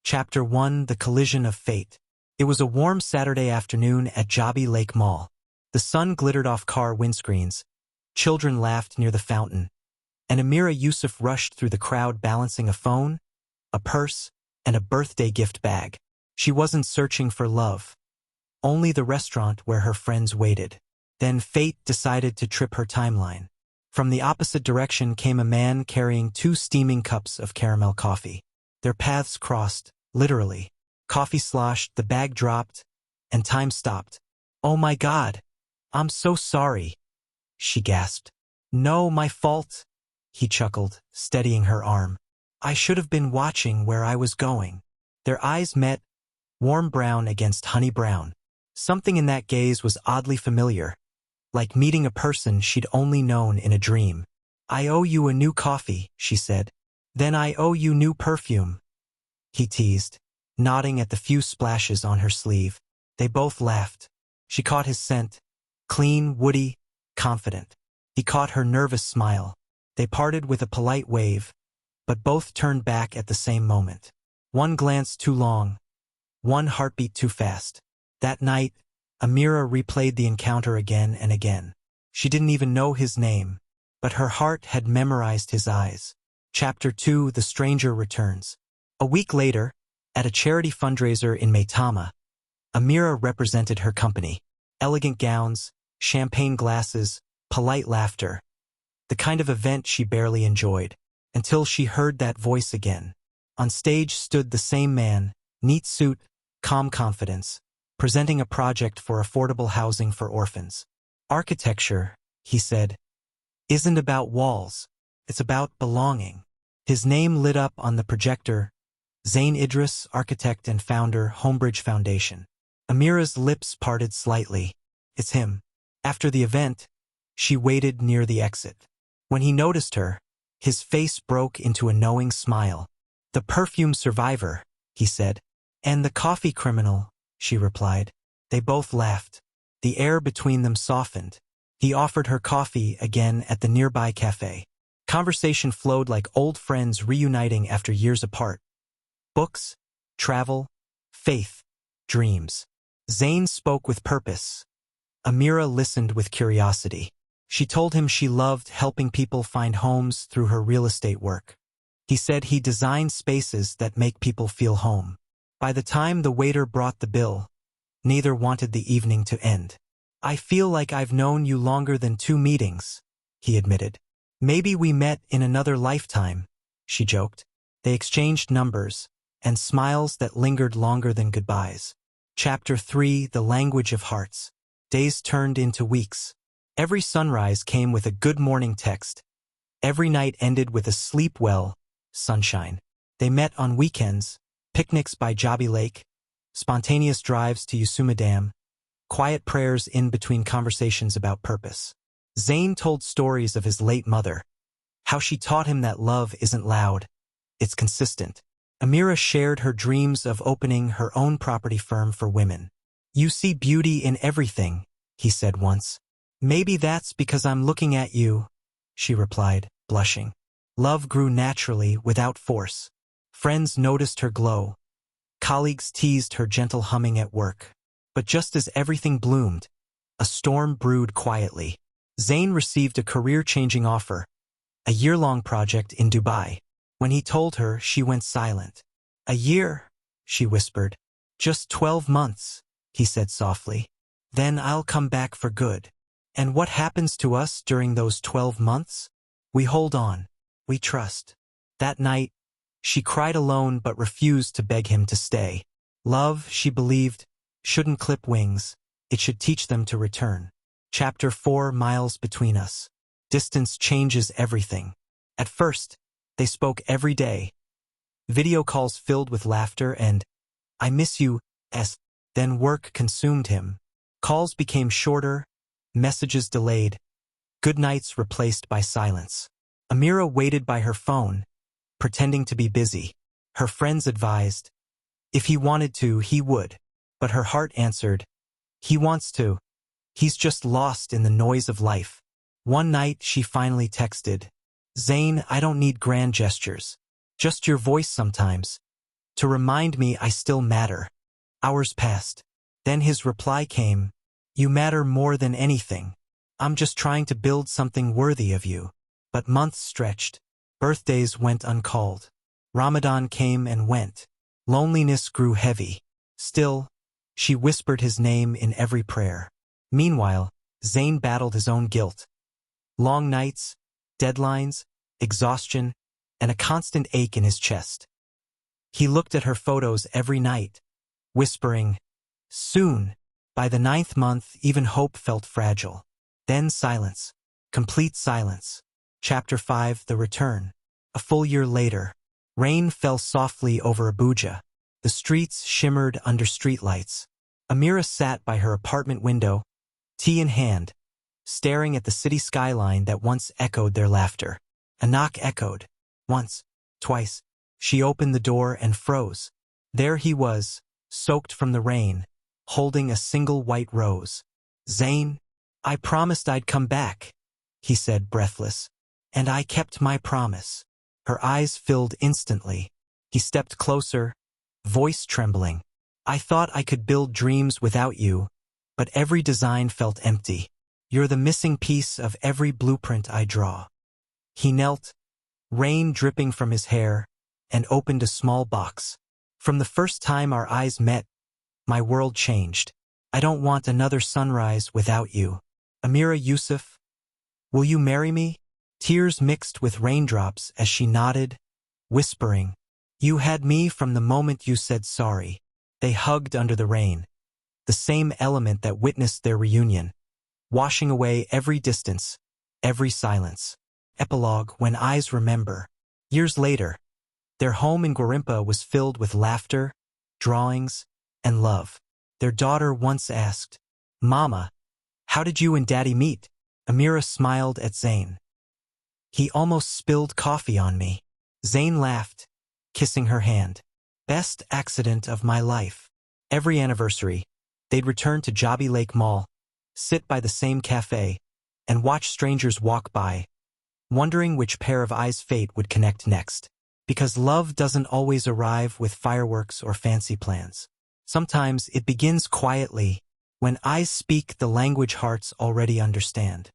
Chapter 1: The Collision of Fate. It was a warm Saturday afternoon at Jabi Lake Mall. The sun glittered off car windscreens, children laughed near the fountain, and Amirah Yusuf rushed through the crowd balancing a phone, a purse, and a birthday gift bag. She wasn't searching for love, only the restaurant where her friends waited. Then fate decided to trip her timeline. From the opposite direction came a man carrying 2 steaming cups of caramel coffee. Their paths crossed, literally. Coffee sloshed, the bag dropped, and time stopped. "Oh my God! I'm so sorry," she gasped. "No, my fault," he chuckled, steadying her arm. "I should have been watching where I was going." Their eyes met, warm brown against honey brown. Something in that gaze was oddly familiar, like meeting a person she'd only known in a dream. "I owe you a new coffee," she said. "Then I owe you new perfume," he teased, nodding at the few splashes on her sleeve. They both laughed. She caught his scent, clean, woody, confident. He caught her nervous smile. They parted with a polite wave, but both turned back at the same moment. One glance too long, one heartbeat too fast. That night, Amirah replayed the encounter again and again. She didn't even know his name, but her heart had memorized his eyes. Chapter 2: The Stranger Returns. A week later, at a charity fundraiser in Maitama, Amirah represented her company. Elegant gowns, champagne glasses, polite laughter. The kind of event she barely enjoyed, until she heard that voice again. On stage stood the same man, neat suit, calm confidence, presenting a project for affordable housing for orphans. "Architecture," he said, "isn't about walls. It's about belonging." His name lit up on the projector: Zayn Idris, architect and founder, Homebridge Foundation. Amirah's lips parted slightly. It's him. After the event, she waited near the exit. When he noticed her, his face broke into a knowing smile. "The perfume survivor," he said. "And the coffee criminal," she replied. They both laughed. The air between them softened. He offered her coffee again at the nearby cafe. Conversation flowed like old friends reuniting after years apart. Books, travel, faith, dreams. Zayn spoke with purpose. Amirah listened with curiosity. She told him she loved helping people find homes through her real estate work. He said he designed spaces that make people feel home. By the time the waiter brought the bill, neither wanted the evening to end. "I feel like I've known you longer than 2 meetings," he admitted. "Maybe we met in another lifetime," she joked. They exchanged numbers, and smiles that lingered longer than goodbyes. Chapter 3: The Language of Hearts. Days turned into weeks. Every sunrise came with a good morning text. Every night ended with a sleep well, sunshine. They met on weekends, picnics by Jabi Lake, spontaneous drives to Yusuma Dam, quiet prayers in between conversations about purpose. Zayn told stories of his late mother, how she taught him that love isn't loud, it's consistent. Amirah shared her dreams of opening her own property firm for women. "You see beauty in everything," he said once. "Maybe that's because I'm looking at you," she replied, blushing. Love grew naturally, without force. Friends noticed her glow. Colleagues teased her gentle humming at work. But just as everything bloomed, a storm brewed quietly. Zayn received a career-changing offer, a year-long project in Dubai. When he told her, she went silent. "A year," she whispered. "Just 12 months, he said softly. "Then I'll come back for good." And what happens to us during those 12 months? We hold on. We trust. That night, she cried alone but refused to beg him to stay. Love, she believed, shouldn't clip wings. It should teach them to return. Chapter 4: Miles Between Us. Distance changes everything. At first, they spoke every day. Video calls filled with laughter and "I miss you," then work consumed him. Calls became shorter, messages delayed, goodnights replaced by silence. Amirah waited by her phone, pretending to be busy. Her friends advised, if he wanted to, he would. But her heart answered, he wants to. He's just lost in the noise of life. One night she finally texted, "Zayn, I don't need grand gestures. Just your voice sometimes. to remind me I still matter. Hours passed. Then his reply came, "You matter more than anything. I'm just trying to build something worthy of you." But months stretched. Birthdays went uncalled. Ramadan came and went. Loneliness grew heavy. Still, she whispered his name in every prayer. Meanwhile, Zayn battled his own guilt. Long nights, deadlines, exhaustion, and a constant ache in his chest. He looked at her photos every night, whispering, "Soon." By the 9th month, even hope felt fragile. Then silence. Complete silence. Chapter 5: The Return. A full year later, rain fell softly over Abuja. The streets shimmered under streetlights. Amirah sat by her apartment window, tea in hand, staring at the city skyline that once echoed their laughter. A knock echoed. Once, twice. She opened the door and froze. There he was, soaked from the rain, holding a single white rose. "Zayn, I promised I'd come back," he said, breathless. "And I kept my promise." Her eyes filled instantly. He stepped closer, voice trembling. "I thought I could build dreams without you, but every design felt empty. You're the missing piece of every blueprint I draw." He knelt, rain dripping from his hair, and opened a small box. "From the first time our eyes met, my world changed. I don't want another sunrise without you. Amirah Yusuf, will you marry me?" Tears mixed with raindrops as she nodded, whispering, "You had me from the moment you said sorry." They hugged under the rain, the same element that witnessed their reunion, washing away every distance, every silence. Epilogue: When Eyes Remember. Years later, their home in Gwarimpa was filled with laughter, drawings, and love. Their daughter once asked, "Mama, how did you and Daddy meet?" Amirah smiled at Zayn. "He almost spilled coffee on me." Zayn laughed, kissing her hand. "Best accident of my life." Every anniversary, they'd return to Jabi Lake Mall, sit by the same cafe, and watch strangers walk by, wondering which pair of eyes fate would connect next. Because love doesn't always arrive with fireworks or fancy plans. Sometimes it begins quietly, when eyes speak the language hearts already understand.